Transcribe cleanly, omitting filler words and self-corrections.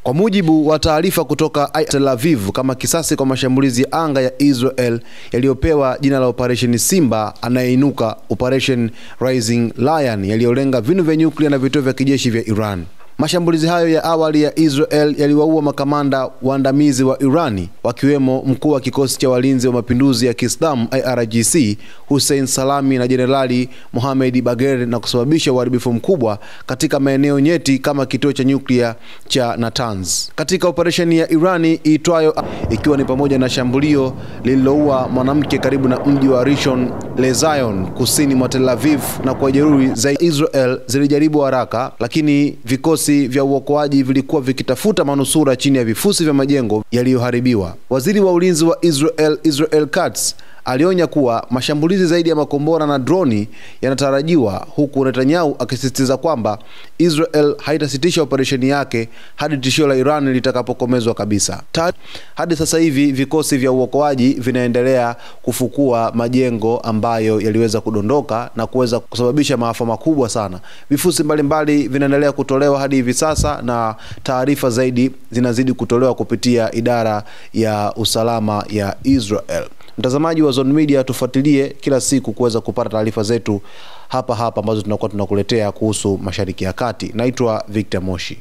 Kwa mujibu wa taarifa kutoka Tel Aviv, kama kisasi kwa mashambulizi ya anga ya Israel yaliyopewa jina la Operation Simba Anayeinuka, Operation Rising Lion, yaliyolenga vinu vya nyuklia na vituo vya kijeshi vya Iran. Mashambulizi hayo ya awali ya Israel yaliwaua makamanda waandamizi wa Irani, wakiwemo mkuu wa kikosi cha walinzi wa mapinduzi ya Kiislamu IRGC Hussein Salami na Jenerali Mohamed Bagher, na kusababisha uharibifu mkubwa katika maeneo nyeti kama kituo cha nyuklia cha Natanz. Katika operesheni ya Irani iitwayo, ikiwa ni pamoja na shambulio lililoua mwanamke karibu na mji wa Rishon LeZion kusini mwa Tel Aviv na kujeruhi zaidi. Israel zilijaribu haraka, lakini vikosi vya uokoaji vilikuwa vikitafuta manusura chini ya vifusi vya majengo yaliyoharibiwa. Waziri wa ulinzi wa Israel Katz alionya kuwa mashambulizi zaidi ya makombora na droni yanatarajiwa, huku Netanyahu akisisitiza kwamba Israel haitasitisha operesheni yake hadi tishio la Iran litakapokomezwa kabisa. Hadi sasa hivi vikosi vya uokoaji vinaendelea kufukua majengo ambayo yaliweza kudondoka na kuweza kusababisha maafa makubwa sana. Vifusi mbalimbali vinaendelea kutolewa hadi hivi sasa, na taarifa zaidi zinazidi kutolewa kupitia idara ya usalama ya Israel. Mtazamaji wa Zone Media, tufuatilie kila siku kuweza kupata taarifa zetu hapa ambazo tunakuwa tunakuletea kuhusu Mashariki ya Kati. Naitwa Victor Moshi.